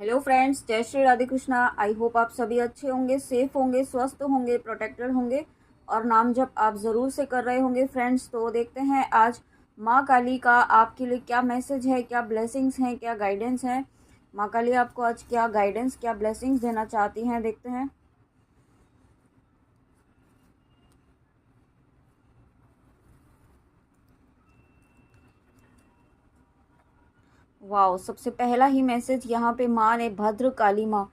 Hello friends, जय Shri Radhe Krishna. I hope आप सभी अच्छे होंगे, सेफ होंगे, स्वस्थ होंगे, प्रोटेक्टेड होंगे और नाम जप आप ज़रूर से कर रहे होंगे। फ्रेंड्स, तो देखते हैं आज माँ काली का आपके लिए क्या मैसेज है, क्या ब्लेसिंग्स हैं, क्या गाइडेंस है। माँ काली आपको आज क्या गाइडेंस, क्या ब्लेसिंग्स देना चाहती हैं, देखते हैं। वाओ, सबसे पहला ही मैसेज यहाँ पे माँ ने भद्र काली माँ।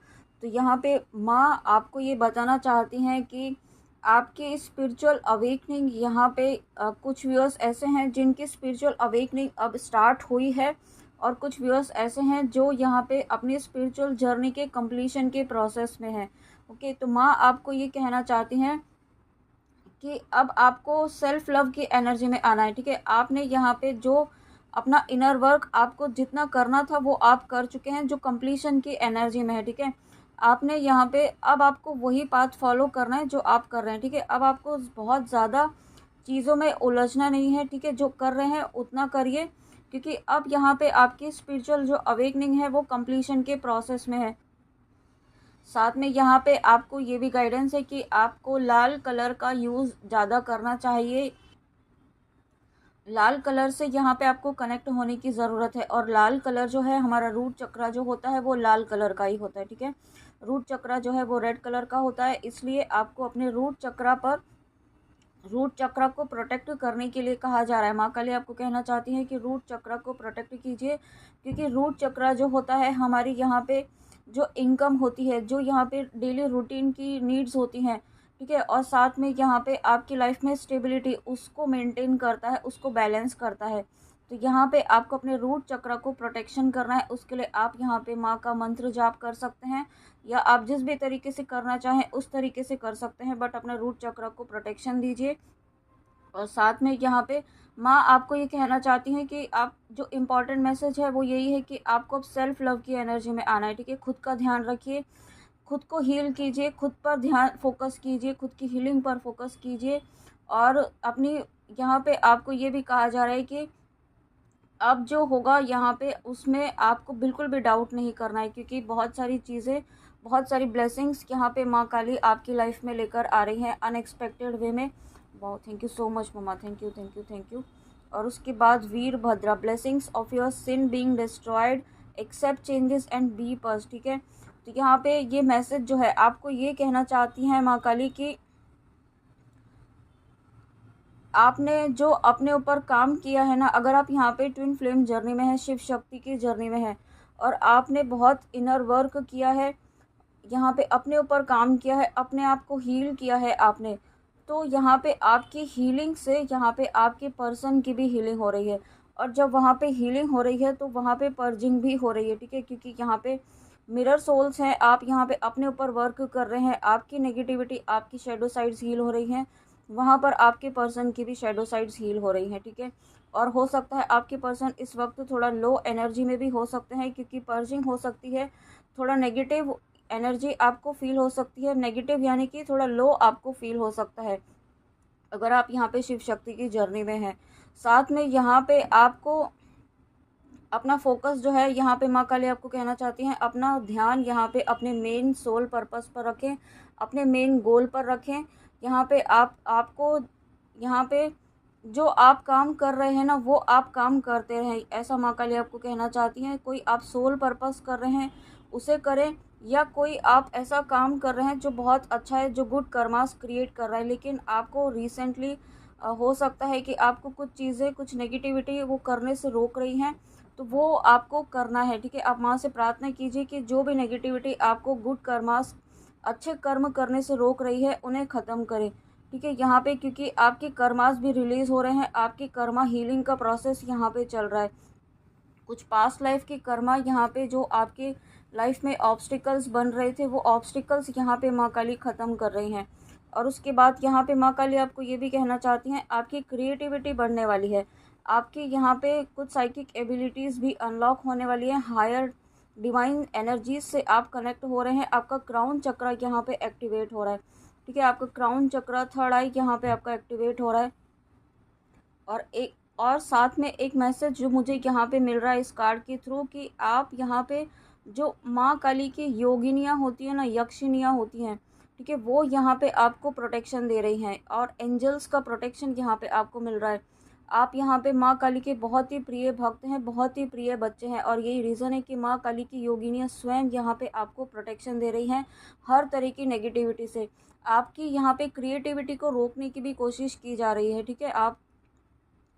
तो यहाँ पे माँ आपको ये बताना चाहती हैं कि आपके स्पिरिचुअल अवेकनिंग यहाँ पे कुछ व्यूअर्स ऐसे हैं जिनकी स्पिरिचुअल अवेकनिंग अब स्टार्ट हुई है और कुछ व्यूअर्स ऐसे हैं जो यहाँ पे अपनी स्पिरिचुअल जर्नी के कंप्लीशन के प्रोसेस में हैं। ओके, तो माँ आपको ये कहना चाहती हैं कि अब आपको सेल्फ लव की एनर्जी में आना है। ठीक है, आपने यहाँ पे जो अपना इनर वर्क आपको जितना करना था वो आप कर चुके हैं, जो कंप्लीशन की एनर्जी में है। ठीक है, आपने यहाँ पे अब आपको वही पाथ फॉलो करना है जो आप कर रहे हैं। ठीक है, अब आपको बहुत ज़्यादा चीज़ों में उलझना नहीं है। ठीक है, जो कर रहे हैं उतना करिए, क्योंकि अब यहाँ पे आपकी स्पिरिचुअल जो अवेकनिंग है वो कंप्लीशन के प्रोसेस में है। साथ में यहाँ पे आपको ये भी गाइडेंस है कि आपको लाल कलर का यूज़ ज़्यादा करना चाहिए। लाल कलर से यहाँ पे आपको कनेक्ट होने की ज़रूरत है और लाल कलर जो है, हमारा रूट चक्रा जो होता है वो लाल कलर का ही होता है। ठीक है, रूट चक्रा जो है वो रेड कलर का होता है, इसलिए आपको अपने रूट चक्र को प्रोटेक्ट करने के लिए कहा जा रहा है। माँ काली आपको कहना चाहती है कि रूट चक्र को प्रोटेक्ट कीजिए, क्योंकि रूट चक्र जो होता है हमारी यहाँ पे जो इनकम होती है, जो यहाँ पे डेली रूटीन की नीड्स होती हैं। ठीक है, और साथ में यहाँ पे आपकी लाइफ में स्टेबिलिटी उसको मेंटेन करता है, उसको बैलेंस करता है। तो यहाँ पे आपको अपने रूट चक्र को प्रोटेक्शन करना है। उसके लिए आप यहाँ पे माँ का मंत्र जाप कर सकते हैं, या आप जिस भी तरीके से करना चाहें उस तरीके से कर सकते हैं, बट अपने रूट चक्र को प्रोटेक्शन दीजिए। और साथ में यहाँ पे माँ आपको ये कहना चाहती हैं कि आप जो इम्पोर्टेंट मैसेज है वो यही है कि आपको अब सेल्फ लव की एनर्जी में आना है। ठीक है, खुद का ध्यान रखिए, खुद को हील कीजिए, खुद पर ध्यान फोकस कीजिए, खुद की हीलिंग पर फोकस कीजिए। और अपनी यहाँ पे आपको ये भी कहा जा रहा है कि अब जो होगा यहाँ पे उसमें आपको बिल्कुल भी डाउट नहीं करना है, क्योंकि बहुत सारी चीज़ें, बहुत सारी ब्लेसिंग्स यहाँ पे माँ काली आपकी लाइफ में लेकर आ रही हैं अनएक्सपेक्टेड वे में। बहुत thank you so much mamma, thank you thank you thank you. और उसके बाद Virabhadra, blessings of your sin being destroyed, accept changes and be pass. ठीक है, तो यहाँ पे ये मैसेज जो है आपको ये कहना चाहती हैं माँ काली कि आपने जो अपने ऊपर काम किया है ना, अगर आप यहाँ पे ट्विन फ्लेम जर्नी में है, शिव शक्ति की जर्नी में है, और आपने बहुत इनर वर्क किया है, यहाँ पे अपने ऊपर काम किया है, अपने आप को हील किया है आपने, तो यहाँ पे आपकी हीलिंग से यहाँ पे आपके पर्सन की भी हीलिंग हो रही है। और जब वहाँ पे हीलिंग हो रही है तो वहाँ पे पर्जिंग भी हो रही है। ठीक है, क्योंकि यहाँ पे मिरर सोल्स हैं, आप यहाँ पे अपने ऊपर वर्क कर रहे हैं, आपकी नेगेटिविटी, आपकी शेडो साइड्स हील हो रही हैं, वहाँ पर आपके पर्सन की भी शेडो साइड्स हील हो रही हैं। ठीक है, और हो सकता है आपके पर्सन इस वक्त थोड़ा लो एनर्जी में भी हो सकते हैं, क्योंकि पर्जिंग हो सकती है, थोड़ा नेगेटिव एनर्जी आपको फील हो सकती है। नेगेटिव यानी कि थोड़ा लो आपको फील हो सकता है अगर आप यहाँ पे शिव शक्ति की जर्नी में हैं। साथ में यहाँ पे आपको अपना फोकस जो है, यहाँ पे माँ काली आपको कहना चाहती हैं अपना ध्यान यहाँ पे अपने मेन सोल पर्पस पर रखें, अपने मेन गोल पर रखें। यहाँ पे आपको यहाँ पे जो आप काम कर रहे हैं ना वो आप काम करते रहें, ऐसा माँ काली आपको कहना चाहती हैं। कोई आप सोल पर्पस कर रहे हैं उसे करें, या कोई आप ऐसा काम कर रहे हैं जो बहुत अच्छा है, जो गुड कर्मास क्रिएट कर रहा है, लेकिन आपको रिसेंटली हो सकता है कि आपको कुछ चीज़ें, कुछ नेगेटिविटी वो करने से रोक रही हैं, तो वो आपको करना है। ठीक है, आप माँ से प्रार्थना कीजिए कि जो भी नेगेटिविटी आपको गुड कर्मास, अच्छे कर्म करने से रोक रही है, उन्हें ख़त्म करें। ठीक है, यहाँ पे क्योंकि आपके कर्मास भी रिलीज़ हो रहे हैं, आपकी कर्मा हीलिंग का प्रोसेस यहाँ पे चल रहा है। कुछ पास्ट लाइफ के कर्मा यहाँ पे जो आपके लाइफ में ऑब्स्टिकल्स बन रहे थे, वो ऑब्स्टिकल्स यहाँ पे माँ काली ख़त्म कर रही हैं। और उसके बाद यहाँ पे माँ काली आपको ये भी कहना चाहती हैं आपकी क्रिएटिविटी बढ़ने वाली है, आपकी यहाँ पे कुछ साइकिक एबिलिटीज़ भी अनलॉक होने वाली है, हायर डिवाइन एनर्जीज से आप कनेक्ट हो रहे हैं, आपका क्राउन चक्र यहाँ पे एक्टिवेट हो रहा है। ठीक है, आपका क्राउन चक्र, थर्ड आई यहाँ पे आपका एक्टिवेट हो रहा है। और साथ में एक मैसेज जो मुझे यहाँ पे मिल रहा है इस कार्ड के थ्रू, कि आप यहाँ पे जो माँ काली की योगिनियाँ होती हैं ना, यक्षिनियाँ होती हैं, ठीक है, वो यहाँ पे आपको प्रोटेक्शन दे रही हैं और एंजल्स का प्रोटेक्शन यहाँ पे आपको मिल रहा है। आप यहाँ पे माँ काली के बहुत ही प्रिय भक्त हैं, बहुत ही प्रिय बच्चे हैं और यही रीज़न है कि माँ काली की योगिनियाँ स्वयं यहाँ पे आपको प्रोटेक्शन दे रही हैं हर तरह की नेगेटिविटी से। आपकी यहाँ पे क्रिएटिविटी को रोकने की भी कोशिश की जा रही है, ठीक है। आप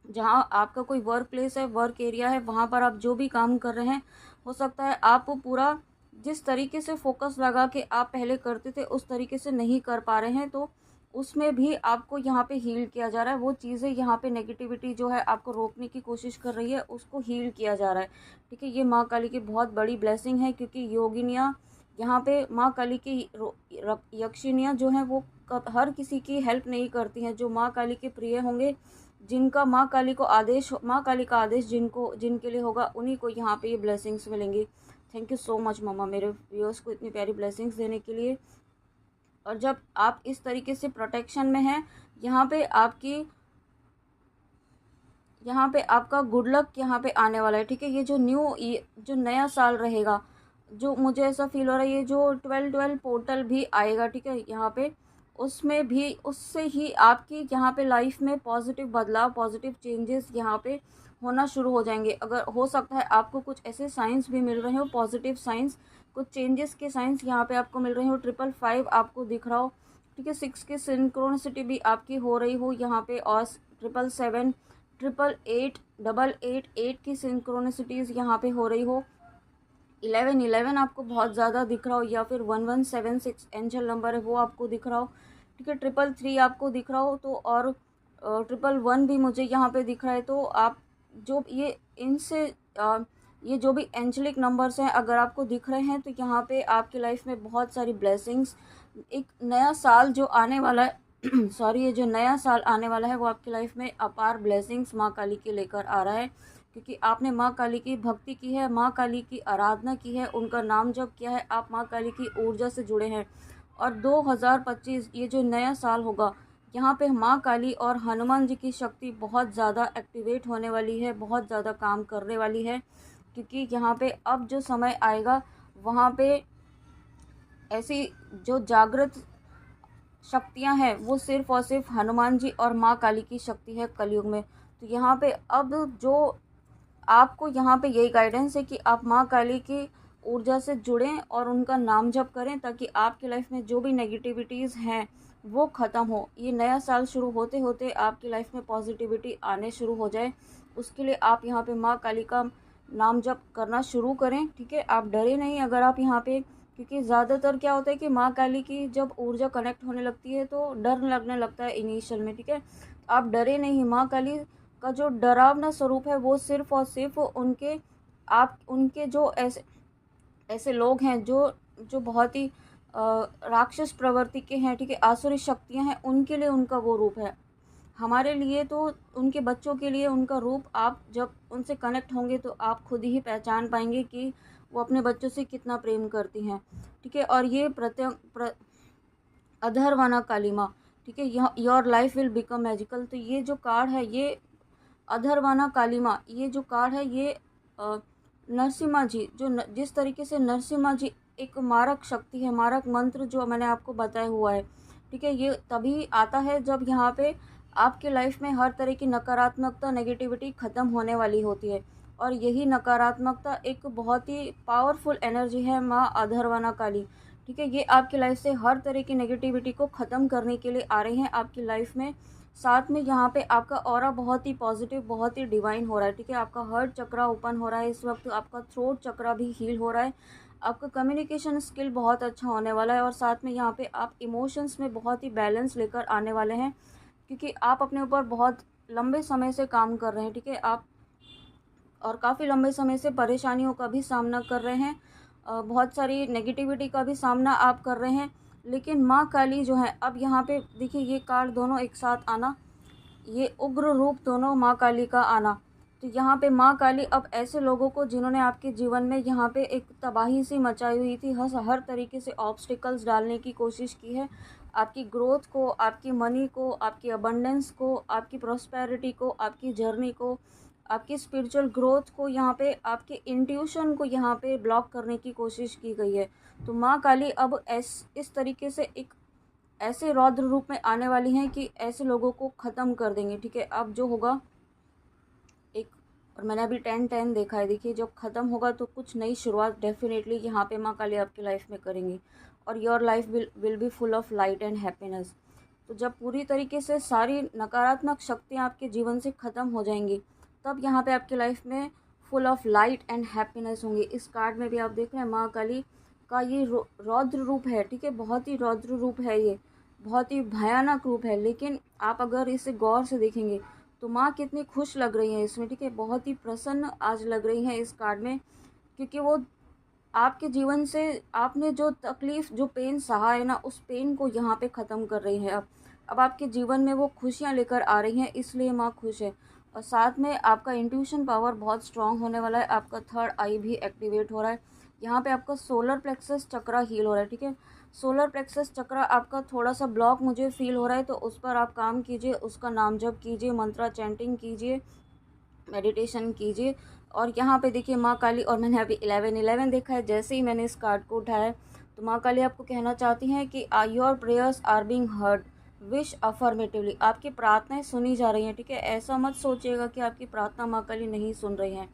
जहाँ आपका कोई वर्क प्लेस है, वर्क एरिया है, वहाँ पर आप जो भी काम कर रहे हैं, हो सकता है आप वो पूरा जिस तरीके से फोकस लगा के आप पहले करते थे उस तरीके से नहीं कर पा रहे हैं, तो उसमें भी आपको यहाँ पे हील किया जा रहा है। वो चीज़ें यहाँ पे नेगेटिविटी जो है आपको रोकने की कोशिश कर रही है, उसको हील किया जा रहा है, ठीक है। ये माँ काली की बहुत बड़ी ब्लेसिंग है, क्योंकि योगिनियाँ यहाँ पे माँ काली की यक्षिनियाँ जो हैं वो हर किसी की हेल्प नहीं करती हैं। जो माँ काली के प्रिय होंगे, जिनका माँ काली का आदेश जिनके लिए होगा, उन्हीं को यहाँ पे ये ब्लेसिंग्स मिलेंगी। थैंक यू सो मच मम्मा, मेरे व्यूअर्स को इतनी प्यारी ब्लेसिंग्स देने के लिए। और जब आप इस तरीके से प्रोटेक्शन में हैं, यहाँ पे आपका गुड लक यहाँ पे आने वाला है, ठीक है। ये जो नया साल रहेगा, जो मुझे ऐसा फील हो रहा है, ये जो 12/12 पोर्टल भी आएगा, ठीक है, यहाँ पे उसमें भी उससे ही आपकी यहाँ पे लाइफ में पॉजिटिव बदलाव, पॉजिटिव चेंजेस यहाँ पे होना शुरू हो जाएंगे। अगर हो सकता है आपको कुछ ऐसे साइंस भी मिल रहे हो, पॉजिटिव साइंस, कुछ चेंजेस के साइंस यहाँ पे आपको मिल रहे हो। 555 आपको दिख रहा हो, ठीक है। 6 की सिंक्रोनिसिटी भी आपकी हो रही हो यहाँ पे, और 777, 888, 888 की सिंक्रोनिसिटीज़ यहाँ पे हो रही हो। 1111 आपको बहुत ज़्यादा दिख रहा हो, या फिर 1176 एंजल नंबर है वो आपको दिख रहा हो, ठीक है। 333 आपको दिख रहा हो, तो और 111 भी मुझे यहाँ पे दिख रहा है। तो आप जो ये जो भी एंजलिक नंबर्स हैं, अगर आपको दिख रहे हैं, तो यहाँ पे आपकी लाइफ में बहुत सारी ब्लेसिंग्स, एक नया साल जो आने वाला है सॉरी, ये जो नया साल आने वाला है वो आपकी लाइफ में अपार ब्लेसिंग्स माँ काली के लेकर आ रहा है, क्योंकि आपने माँ काली की भक्ति की है, माँ काली की आराधना की है, उनका नाम जप किया है, आप माँ काली की ऊर्जा से जुड़े हैं। और 2025 ये जो नया साल होगा, यहाँ पे माँ काली और हनुमान जी की शक्ति बहुत ज़्यादा एक्टिवेट होने वाली है, बहुत ज़्यादा काम करने वाली है, क्योंकि यहाँ पे अब जो समय आएगा, वहाँ पे ऐसी जो जागृत शक्तियाँ हैं वो सिर्फ और सिर्फ हनुमान जी और माँ काली की शक्ति है कलयुग में। तो यहाँ पे अब जो आपको यहाँ पे यही गाइडेंस है कि आप माँ काली की ऊर्जा से जुड़ें और उनका नाम जप करें, ताकि आपकी लाइफ में जो भी नेगेटिविटीज़ हैं वो ख़त्म हो। ये नया साल शुरू होते होते आपकी लाइफ में पॉजिटिविटी आने शुरू हो जाए, उसके लिए आप यहाँ पे माँ काली का नाम जप करना शुरू करें, ठीक है। आप डरे नहीं अगर आप यहाँ पे, क्योंकि ज़्यादातर क्या होता है कि माँ काली की जब ऊर्जा कनेक्ट होने लगती है तो डर लगने लगता है इनिशियल में, ठीक है। आप डरे नहीं, माँ काली का जो डरावना स्वरूप है वो सिर्फ और सिर्फ उनके जो ऐसे ऐसे लोग हैं जो जो बहुत ही राक्षस प्रवृत्ति के हैं, ठीक है, आसुरी शक्तियां हैं, उनके लिए उनका वो रूप है। हमारे लिए तो, उनके बच्चों के लिए उनका रूप, आप जब उनसे कनेक्ट होंगे तो आप खुद ही पहचान पाएंगे कि वो अपने बच्चों से कितना प्रेम करती हैं, ठीक है। और ये अधरवना कालीमा, ठीक है, your life will become magical. तो ये जो कार्ड है, ये अधरवाना कालीमा, ये जो कार्ड है, ये नरसिम्हा जी, जिस तरीके से नरसिम्हा जी एक मारक शक्ति है, मारक मंत्र जो मैंने आपको बताया हुआ है, ठीक है, ये तभी आता है जब यहाँ पे आपके लाइफ में हर तरह की नकारात्मकता, नेगेटिविटी ख़त्म होने वाली होती है। और यही नकारात्मकता एक बहुत ही पावरफुल एनर्जी है, माँ अधरवाना काली, ठीक है। ये आपकी लाइफ से हर तरह की नेगेटिविटी को ख़त्म करने के लिए आ रही हैं आपकी लाइफ में। साथ में यहाँ पे आपका ऑरा बहुत ही पॉजिटिव, बहुत ही डिवाइन हो रहा है, ठीक है। आपका हार्ट चक्रा ओपन हो रहा है इस वक्त, आपका थ्रोट चक्रा भी हील हो रहा है, आपका कम्युनिकेशन स्किल बहुत अच्छा होने वाला है। और साथ में यहाँ पे आप इमोशंस में बहुत ही बैलेंस लेकर आने वाले हैं, क्योंकि आप अपने ऊपर बहुत लंबे समय से काम कर रहे हैं, ठीक है। आप और काफ़ी लंबे समय से परेशानियों का भी सामना कर रहे हैं, बहुत सारी नेगेटिविटी का भी सामना आप कर रहे हैं। लेकिन माँ काली जो है, अब यहाँ पे देखिए ये कार्ड दोनों एक साथ आना, ये उग्र रूप दोनों माँ काली का आना, तो यहाँ पे माँ काली अब ऐसे लोगों को, जिन्होंने आपके जीवन में यहाँ पे एक तबाही सी मचाई हुई थी, हर तरीके से ऑब्स्टिकल्स डालने की कोशिश की है, आपकी ग्रोथ को, आपकी मनी को, आपकी अबंडेंस को, आपकी प्रॉस्पेरिटी को, आपकी जर्नी को, आपकी स्पिरिचुअल ग्रोथ को यहाँ पे, आपके इंट्यूशन को यहाँ पे ब्लॉक करने की कोशिश की गई है। तो माँ काली अब इस तरीके से एक ऐसे रौद्र रूप में आने वाली हैं कि ऐसे लोगों को ख़त्म कर देंगे, ठीक है। अब जो होगा एक, और मैंने अभी 10-10 देखा है, देखिए जब ख़त्म होगा तो कुछ नई शुरुआत डेफिनेटली यहाँ पे माँ काली आपकी लाइफ में करेंगी, और your life will be full of light and happiness. तो जब पूरी तरीके से सारी नकारात्मक शक्तियाँ आपके जीवन से ख़त्म हो जाएंगी, तब यहाँ पे आपकी लाइफ में full of light and happiness होंगी। इस कार्ड में भी आप देख रहे हैं माँ काली का ये रौद्र रूप है, ठीक है, बहुत ही रौद्र रूप है, ये बहुत ही भयानक रूप है। लेकिन आप अगर इसे गौर से देखेंगे तो माँ कितनी खुश लग रही हैं इसमें, ठीक है, बहुत ही प्रसन्न आज लग रही हैं इस कार्ड में, क्योंकि वो आपके जीवन से आपने जो तकलीफ़, जो पेन सहा है ना, उस पेन को यहाँ पे ख़त्म कर रही हैं। अब आपके जीवन में वो खुशियाँ लेकर आ रही हैं, इसलिए माँ खुश है। और साथ में आपका इंट्यूशन पावर बहुत स्ट्रांग होने वाला है, आपका थर्ड आई भी एक्टिवेट हो रहा है। यहाँ पे आपका सोलर प्लेक्सस चक्रा हील हो रहा है, ठीक है। सोलर प्लेक्सस चक्रा आपका थोड़ा सा ब्लॉक मुझे फील हो रहा है, तो उस पर आप काम कीजिए, उसका नाम जप कीजिए, मंत्रा चैंटिंग कीजिए, मेडिटेशन कीजिए। और यहाँ पे देखिए माँ काली, और मैंने अभी 11-11 देखा है जैसे ही मैंने इस कार्ड को उठाया। तो माँ काली आपको कहना चाहती हैं कि your prayers are being heard, wish affirmatively. आपकी प्रार्थनाएं सुनी जा रही हैं, ठीक है। ऐसा मत सोचिएगा कि आपकी प्रार्थना माँ काली नहीं सुन रही हैं,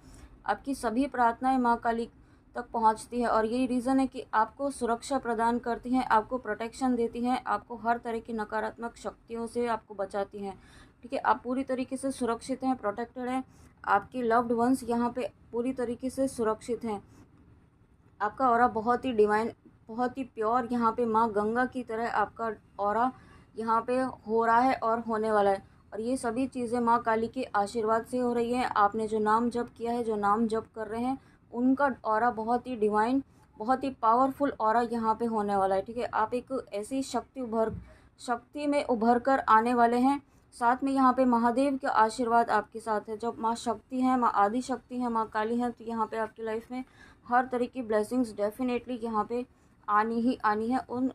आपकी सभी प्रार्थनाएं माँ काली तक पहुँचती है। और यही रीज़न है कि आपको सुरक्षा प्रदान करती हैं, आपको प्रोटेक्शन देती हैं, आपको हर तरह की नकारात्मक शक्तियों से आपको बचाती हैं, ठीक है। आप पूरी तरीके से सुरक्षित हैं, प्रोटेक्टेड हैं, आपके लव्ड वंस यहाँ पे पूरी तरीके से सुरक्षित हैं। आपका ऑरा बहुत ही डिवाइन, बहुत ही प्योर, यहाँ पे माँ गंगा की तरह आपका ऑरा यहाँ पे हो रहा है और होने वाला है। और ये सभी चीज़ें माँ काली के आशीर्वाद से हो रही हैं। आपने जो नाम जप किया है, जो नाम जप कर रहे हैं, उनका ऑरा बहुत ही डिवाइन, बहुत ही पावरफुल ऑरा यहाँ पे होने वाला है, ठीक है। आप एक ऐसी शक्ति में उभर कर आने वाले हैं। साथ में यहाँ पे महादेव का आशीर्वाद आपके साथ है। जब माँ शक्ति हैं, माँ आदि शक्ति हैं, माँ काली हैं, तो यहाँ पे आपकी लाइफ में हर तरह की ब्लेसिंग्स डेफिनेटली यहाँ पे आनी ही आनी है। उन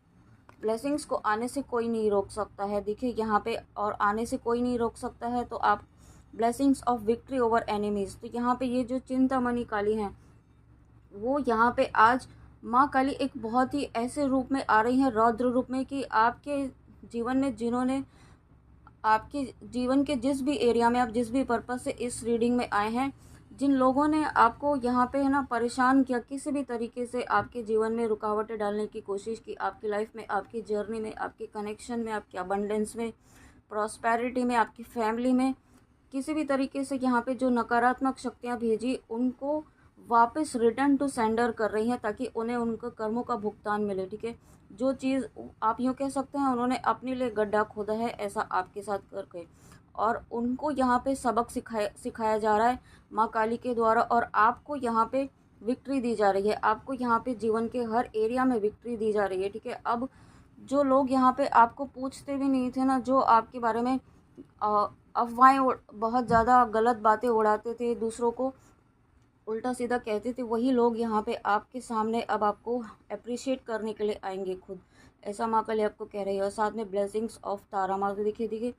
ब्लेसिंग्स को आने से कोई नहीं रोक सकता है, देखिए यहाँ पे, और आने से कोई नहीं रोक सकता है। तो आप blessings of victory over enemies, तो यहाँ पे ये जो चिंतामणि काली हैं, वो यहाँ पे आज माँ काली एक बहुत ही ऐसे रूप में आ रही हैं, रौद्र रूप में, कि आपके जीवन में जिन्होंने, आपके जीवन के जिस भी एरिया में, आप जिस भी पर्पज़ से इस रीडिंग में आए हैं, जिन लोगों ने आपको यहाँ पे है ना परेशान किया, किसी भी तरीके से आपके जीवन में रुकावटें डालने की कोशिश की, आपकी लाइफ में, आपकी जर्नी में, आपके कनेक्शन में, आपके अबंडेंस में, प्रॉस्पेरिटी में, आपकी फैमिली में, किसी भी तरीके से यहाँ पे जो नकारात्मक शक्तियाँ भेजी, उनको वापस रिटर्न टू सेंडर कर रही हैं, ताकि उन्हें उनके कर्मों का भुगतान मिले, ठीक है। जो चीज़ आप यूँ कह सकते हैं उन्होंने अपने लिए गड्ढा खोदा है, ऐसा आपके साथ करके, और उनको यहाँ पे सबक सिखाया जा रहा है माँ काली के द्वारा, और आपको यहाँ पे विक्ट्री दी जा रही है, आपको यहाँ पे जीवन के हर एरिया में विक्ट्री दी जा रही है, ठीक है। अब जो लोग यहाँ पे आपको पूछते भी नहीं थे ना, जो आपके बारे में अफवाहें, बहुत ज़्यादा गलत बातें उड़ाते थे, दूसरों को उल्टा सीधा कहते थे, वही लोग यहाँ पे आपके सामने अब आपको अप्रिशिएट करने के लिए आएंगे खुद, ऐसा माँ काली आपको कह रही है। और साथ में ब्लेसिंग्स ऑफ तारा माँ, तो देखिए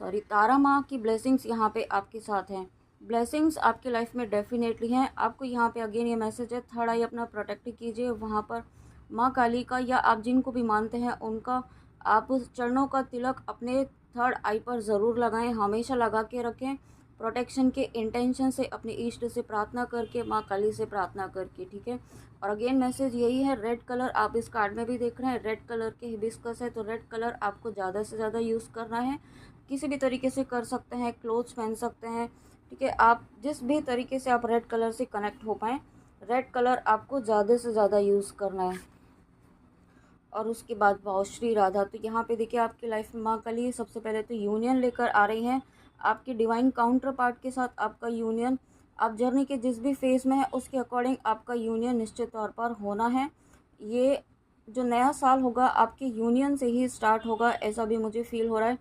सॉरी, तारा माँ की ब्लेसिंग्स यहाँ पे आपके साथ हैं। ब्लेसिंग्स आपकी लाइफ में डेफिनेटली हैं। आपको यहाँ पे अगेन ये मैसेज है, थर्ड आई अपना प्रोटेक्ट कीजिए, वहाँ पर माँ काली का, या आप जिनको भी मानते हैं उनका, आप चरणों का तिलक अपने थर्ड आई पर ज़रूर लगाएं, हमेशा लगा के रखें, प्रोटेक्शन के इंटेंशन से, अपने इष्ट से प्रार्थना करके, माँ काली से प्रार्थना करके, ठीक है। और अगेन मैसेज यही है, रेड कलर आप इस कार्ड में भी देख रहे हैं, रेड कलर के हिबिस्कस है, तो रेड कलर आपको ज़्यादा से ज़्यादा यूज़ करना है। किसी भी तरीके से कर सकते हैं, क्लोथ्स पहन सकते हैं, ठीक है। आप जिस भी तरीके से आप रेड कलर से कनेक्ट हो पाएँ, रेड कलर आपको ज़्यादा से ज़्यादा यूज़ करना है। और उसके बाद वाओ श्री राधा, तो यहाँ पे देखिए आपकी लाइफ में माँ काली सबसे पहले तो यूनियन लेकर आ रही हैं, आपके डिवाइन काउंटर पार्ट के साथ आपका यूनियन, आप जर्नी के जिस भी फेज़ में है उसके अकॉर्डिंग आपका यूनियन निश्चित तौर पर होना है। ये जो नया साल होगा आपके यूनियन से ही स्टार्ट होगा, ऐसा भी मुझे फील हो रहा है।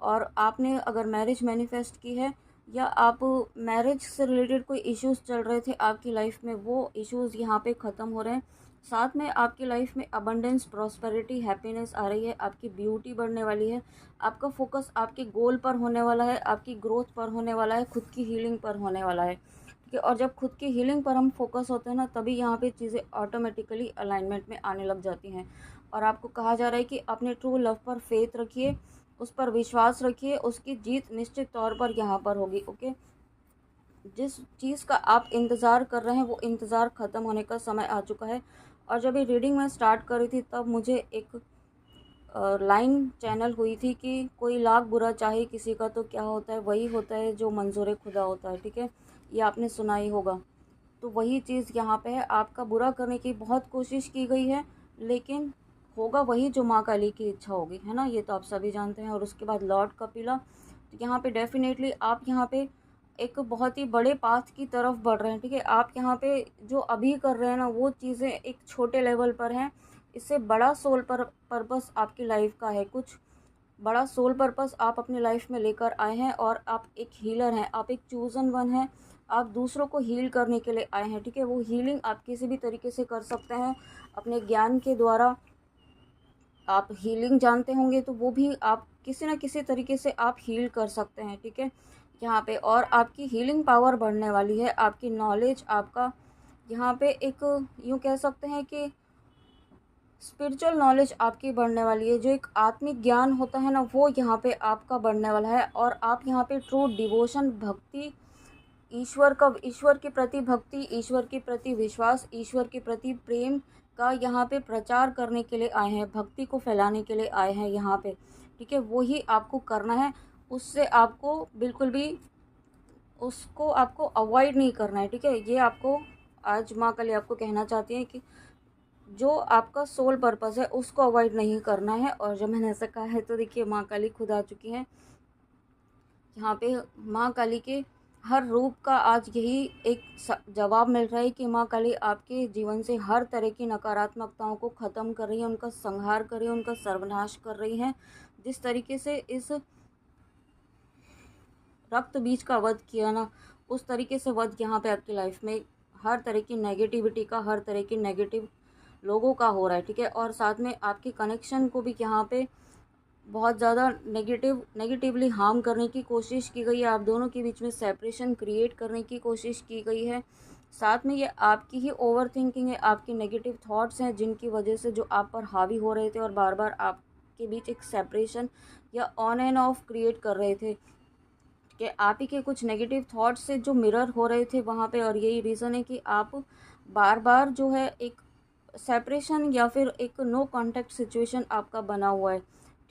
और आपने अगर मैरिज मैनिफेस्ट की है, या आप मैरिज से रिलेटेड कोई इश्यूज़ चल रहे थे आपकी लाइफ में, वो इश्यूज़ यहाँ पे ख़त्म हो रहे हैं। साथ में आपकी लाइफ में अबंडेंस, प्रॉस्पेरिटी, हैप्पीनेस आ रही है, आपकी ब्यूटी बढ़ने वाली है, आपका फोकस आपके गोल पर होने वाला है, आपकी ग्रोथ पर होने वाला है, खुद की हीलिंग पर होने वाला है, ठीक है। और जब खुद की हीलिंग पर हम फोकस होते हैं ना, तभी यहाँ पे चीज़ें ऑटोमेटिकली अलाइनमेंट में आने लग जाती हैं। और आपको कहा जा रहा है कि अपने ट्रू लव पर फेथ रखिए, उस पर विश्वास रखिए, उसकी जीत निश्चित तौर पर यहाँ पर होगी। ओके, जिस चीज़ का आप इंतज़ार कर रहे हैं वो इंतज़ार ख़त्म होने का समय आ चुका है। और जब ये रीडिंग मैं स्टार्ट करी थी तब मुझे एक लाइन चैनल हुई थी कि कोई लाख बुरा चाहे किसी का तो क्या होता है, वही होता है जो मंजूर खुदा होता है, ठीक है। ये आपने सुना ही होगा। तो वही चीज़ यहाँ पे है, आपका बुरा करने की बहुत कोशिश की गई है, लेकिन होगा वही जो माँ काली की इच्छा होगी, है ना। ये तो आप सभी जानते हैं। और उसके बाद लॉर्ड कपिला, तो यहाँ पे डेफिनेटली आप यहाँ पे एक बहुत ही बड़े पाथ की तरफ बढ़ रहे हैं, ठीक है। आप यहाँ पे जो अभी कर रहे हैं ना, वो चीज़ें एक छोटे लेवल पर हैं। इससे बड़ा सोल पर्पस आपकी लाइफ का है, कुछ बड़ा सोल पर्पस आप अपनी लाइफ में लेकर आए हैं। और आप एक हीलर हैं, आप एक चूजन वन हैं, आप दूसरों को हील करने के लिए आए हैं, ठीक है। वो हीलिंग आप किसी भी तरीके से कर सकते हैं अपने ज्ञान के द्वारा। आप हीलिंग जानते होंगे तो वो भी आप किसी न किसी तरीके से आप हील कर सकते हैं, ठीक है, यहाँ पे। और आपकी हीलिंग पावर बढ़ने वाली है, आपकी नॉलेज, आपका यहाँ पे एक यूँ कह सकते हैं कि स्पिरिचुअल नॉलेज आपकी बढ़ने वाली है। जो एक आत्मिक ज्ञान होता है ना, वो यहाँ पे आपका बढ़ने वाला है। और आप यहाँ पे ट्रू डिवोशन, भक्ति, ईश्वर के प्रति भक्ति, ईश्वर के प्रति विश्वास, ईश्वर के प्रति प्रेम का यहाँ पे प्रचार करने के लिए आए हैं, भक्ति को फैलाने के लिए आए हैं यहाँ पे, ठीक है। वही आपको करना है, उससे आपको बिल्कुल भी उसको आपको अवॉइड नहीं करना है, ठीक है। ये आपको आज माँ काली आपको कहना चाहती है कि जो आपका सोल पर्पस है उसको अवॉइड नहीं करना है। और जब मैंने ऐसा कहा है तो देखिए माँ काली खुद आ चुकी है यहाँ पे। माँ काली के हर रूप का आज यही एक जवाब मिल रहा है कि माँ काली आपके जीवन से हर तरह की नकारात्मकताओं को ख़त्म कर रही है, उनका संहार कर रही है, उनका सर्वनाश कर रही है। जिस तरीके से इस रक्त बीज का वध किया ना, उस तरीके से वध यहाँ पे आपकी लाइफ में हर तरह की नेगेटिविटी का, हर तरह की नेगेटिव लोगों का हो रहा है, ठीक है। और साथ में आपके कनेक्शन को भी यहाँ पे बहुत ज़्यादा नेगेटिवली हार्म करने की कोशिश की गई है। आप दोनों के बीच में सेपरेशन क्रिएट करने की कोशिश की गई है। साथ में ये आपकी ही ओवर थिंकिंग है, आपके नेगेटिव थॉट्स हैं जिनकी वजह से जो आप पर हावी हो रहे थे और बार बार आपके बीच एक सेपरेशन या ऑन एंड ऑफ क्रिएट कर रहे थे, कि आप ही के कुछ नेगेटिव थॉट्स से जो मिरर हो रहे थे वहाँ पे। और यही रीज़न है कि आप बार बार जो है एक सेपरेशन या फिर एक नो कांटेक्ट सिचुएशन आपका बना हुआ है,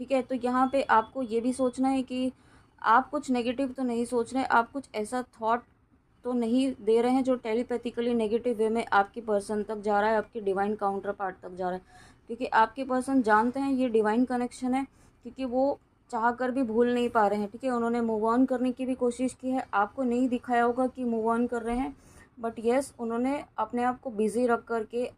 ठीक है। तो यहाँ पे आपको ये भी सोचना है कि आप कुछ नेगेटिव तो नहीं सोच रहे हैं, आप कुछ ऐसा थॉट तो नहीं दे रहे हैं जो टेलीपैथिकली नेगेटिव वे में आपकी पर्सन तक जा रहा है, आपके डिवाइन काउंटर पार्ट तक जा रहा है। क्योंकि आपके पर्सन जानते हैं ये डिवाइन कनेक्शन है, क्योंकि वो चाह कर भी भूल नहीं पा रहे हैं, ठीक है। उन्होंने मूव ऑन करने की भी कोशिश की है, आपको नहीं दिखाया होगा कि मूव ऑन कर रहे हैं, बट येस उन्होंने अपने आप को बिज़ी रख कर के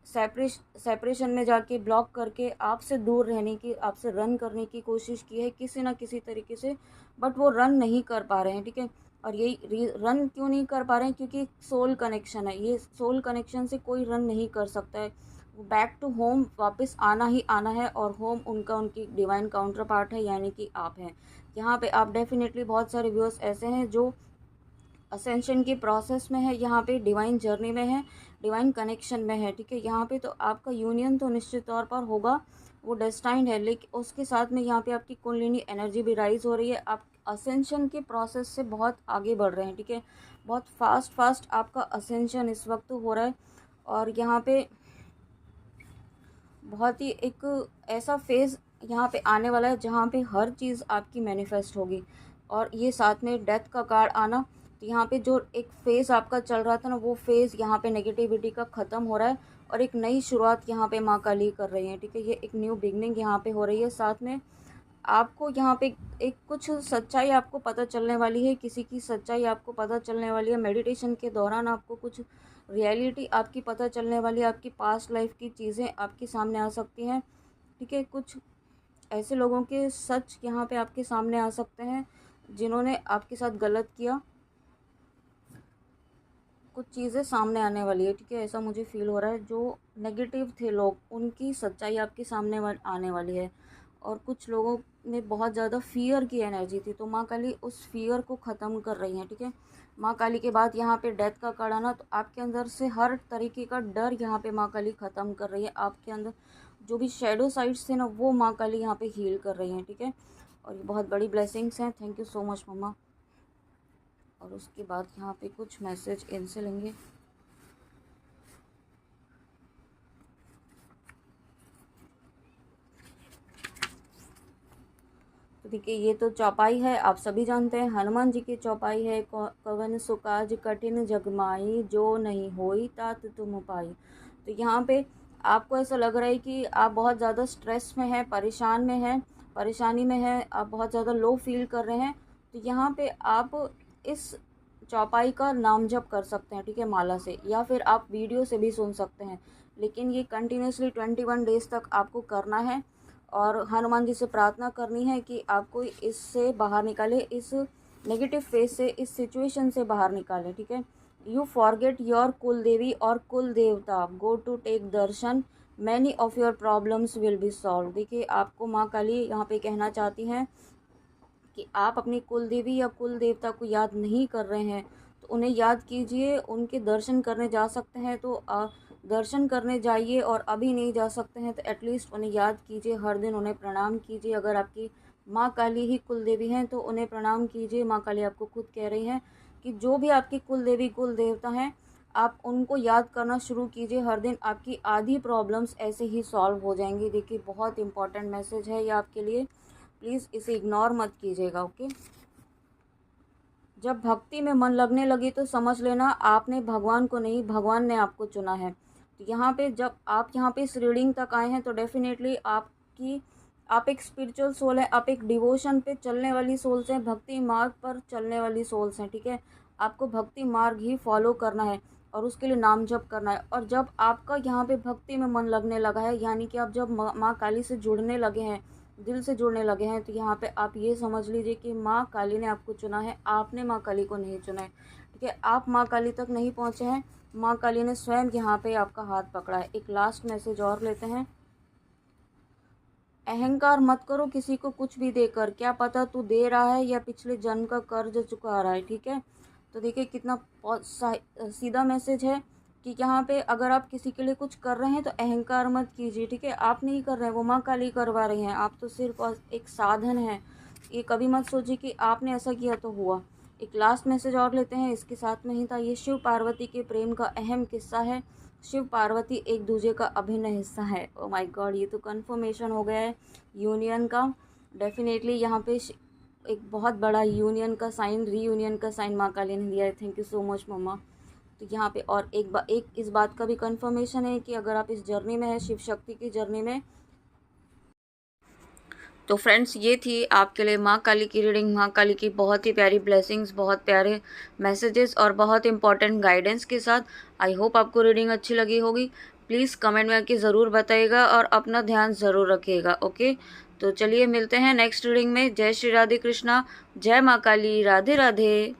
सेपरेशन में जाके ब्लॉक करके आपसे दूर रहने की, आपसे रन करने की कोशिश की है किसी ना किसी तरीके से, बट वो रन नहीं कर पा रहे हैं, ठीक है। और यही रन क्यों नहीं कर पा रहे हैं, क्योंकि सोल कनेक्शन है, ये सोल कनेक्शन से कोई रन नहीं कर सकता है। बैक टू होम वापस आना ही आना है, और होम उनका उनकी डिवाइन काउंटर पार्ट है, यानी कि आप हैं। यहाँ पे आप डेफिनेटली बहुत सारे व्यूअर्स ऐसे हैं जो असेंशन की प्रोसेस में है, यहाँ पे डिवाइन जर्नी में है, डिवाइन कनेक्शन में है, ठीक है। यहाँ पे तो आपका यूनियन तो निश्चित तौर पर होगा, वो डेस्टाइंड है, लेकिन उसके साथ में यहाँ पे आपकी कुंडलिनी एनर्जी भी राइज हो रही है। आप असेंशन के प्रोसेस से बहुत आगे बढ़ रहे हैं, ठीक है। बहुत फास्ट आपका असेंशन इस वक्त हो रहा है। और यहाँ पे बहुत ही एक ऐसा फेज़ यहाँ पे आने वाला है जहाँ पे हर चीज़ आपकी मैनिफेस्ट होगी। और ये साथ में डेथ का कार्ड आना, तो यहाँ पे जो एक फ़ेज़ आपका चल रहा था ना, वो फ़ेज़ यहाँ पे नेगेटिविटी का ख़त्म हो रहा है, और एक नई शुरुआत यहाँ पे माँ काली कर रही हैं, ठीक है। ये एक न्यू बिगनिंग यहाँ पे हो रही है। साथ में आपको यहाँ पे एक कुछ सच्चाई आपको पता चलने वाली है, किसी की सच्चाई आपको पता चलने वाली है। मेडिटेशन के दौरान आपको कुछ रियलिटी आपकी पता चलने वाली है, आपकी पास्ट लाइफ की चीज़ें आपके सामने आ सकती हैं, ठीक है। कुछ ऐसे लोगों के सच यहाँ पे आपके सामने आ सकते हैं जिन्होंने आपके साथ गलत किया। कुछ चीज़ें सामने आने वाली है, ठीक है, ऐसा मुझे फ़ील हो रहा है। जो नेगेटिव थे लोग, उनकी सच्चाई आपके सामने आने वाली है। और कुछ लोगों में बहुत ज़्यादा फ़ियर की एनर्जी थी, तो माँ काली उस फ़ियर को ख़त्म कर रही हैं, ठीक है। माँ काली के बाद यहाँ पे डेथ का कार्ड आना, तो आपके अंदर से हर तरीके का डर यहाँ पे माँ काली ख़त्म कर रही है। आपके अंदर जो भी शैडो साइड्स थे ना, वो माँ काली यहाँ पे हील कर रही हैं, ठीक है। और ये बहुत बड़ी ब्लेसिंग्स हैं। थैंक यू सो मच मम्मा। और उसके बाद यहाँ पे कुछ मैसेज इनसे लेंगे। तो देखिए, ये तो चौपाई है, आप सभी जानते हैं, हनुमान जी की चौपाई है। कवन सुकाज कठिन जगमाई, जो नहीं होई तात तुम पाई। तो यहाँ पे आपको ऐसा लग रहा है कि आप बहुत ज़्यादा स्ट्रेस में हैं, परेशान में हैं, परेशानी में हैं, आप बहुत ज़्यादा लो फील कर रहे हैं। तो यहाँ पे आप इस चौपाई का नाम जप कर सकते हैं, ठीक है, माला से, या फिर आप वीडियो से भी सुन सकते हैं। लेकिन ये कंटिन्यूसली 21 डेज़ तक आपको करना है। और हनुमान जी से प्रार्थना करनी है कि आपको इससे बाहर निकाले, इस नेगेटिव फेज से, इस सिचुएशन से बाहर निकाले, ठीक है। यू फॉरगेट योर कुल देवी और कुल देवता, go to take darshan, many of your problems will be solve. देखिए, आपको माँ काली यहाँ पे कहना चाहती हैं कि आप अपनी कुल देवी या कुल देवता को याद नहीं कर रहे हैं, तो उन्हें याद कीजिए। उनके दर्शन करने जा सकते हैं तो दर्शन करने जाइए, और अभी नहीं जा सकते हैं तो एटलीस्ट उन्हें याद कीजिए, हर दिन उन्हें प्रणाम कीजिए। अगर आपकी माँ काली ही कुल देवी हैं तो उन्हें प्रणाम कीजिए। माँ काली आपको खुद कह रही हैं कि जो भी आपकी कुल देवी कुल देवता हैं, आप उनको याद करना शुरू कीजिए हर दिन, आपकी आधी प्रॉब्लम्स ऐसे ही सॉल्व हो जाएंगी। देखिए, बहुत इंपॉर्टेंट मैसेज है ये आपके लिए, प्लीज़ इसे इग्नोर मत कीजिएगा, ओके। जब भक्ति में मन लगने लगी तो समझ लेना आपने भगवान को नहीं, भगवान ने आपको चुना है। तो यहाँ पे जब आप यहाँ पे इस रीडिंग तक आए हैं तो डेफिनेटली आप एक स्पिरिचुअल सोल है, आप एक डिवोशन पे चलने वाली सोल्स हैं, भक्ति मार्ग पर चलने वाली सोल्स हैं, ठीक है। आपको भक्ति मार्ग ही फॉलो करना है और उसके लिए नाम जप करना है। और जब आपका यहाँ पे भक्ति में मन लगने लगा है, यानी कि आप जब माँ काली से जुड़ने लगे हैं, दिल से जुड़ने लगे हैं, तो यहाँ पे आप ये समझ लीजिए कि माँ काली ने आपको चुना है, आपने माँ काली को नहीं चुना है, ठीक है। आप माँ काली तक नहीं पहुँचे हैं, माँ काली ने स्वयं यहाँ पे आपका हाथ पकड़ा है। एक लास्ट मैसेज और लेते हैं। अहंकार मत करो किसी को कुछ भी देकर, क्या पता तू दे रहा है या पिछले जन्म का कर्ज चुका रहा है, ठीक है। तो देखिए, कितना सीधा मैसेज है कि यहाँ पे अगर आप किसी के लिए कुछ कर रहे हैं तो अहंकार मत कीजिए, ठीक है। आप नहीं कर रहे हैं, वो माँ काली करवा रही हैं, आप तो सिर्फ एक साधन है। ये कभी मत सोचिए कि आपने ऐसा किया तो हुआ। एक लास्ट मैसेज और लेते हैं, इसके साथ में ही था। ये शिव पार्वती के प्रेम का अहम किस्सा है। शिव पार्वती एक दूसरे का अभिन्न हिस्सा है। ओ माय गॉड, ये तो कंफर्मेशन हो गया है यूनियन का। डेफिनेटली यहाँ पे एक बहुत बड़ा यूनियन का साइन, रीयूनियन का साइन माँ काली ने दिया है। थैंक यू सो मच मम्मा। तो यहाँ पे और एक इस बात का भी कंफर्मेशन है कि अगर आप इस जर्नी में है, शिव शक्ति की जर्नी में। तो फ्रेंड्स, ये थी आपके लिए माँ काली की रीडिंग, माँ काली की बहुत ही प्यारी ब्लेसिंग्स, बहुत प्यारे मैसेजेस और बहुत इंपॉर्टेंट गाइडेंस के साथ। आई होप आपको रीडिंग अच्छी लगी होगी। प्लीज़ कमेंट में आके ज़रूर बताइएगा और अपना ध्यान ज़रूर रखिएगा, ओके। तो चलिए मिलते हैं नेक्स्ट रीडिंग में। जय श्री राधे कृष्णा, जय माँ काली, राधे राधे।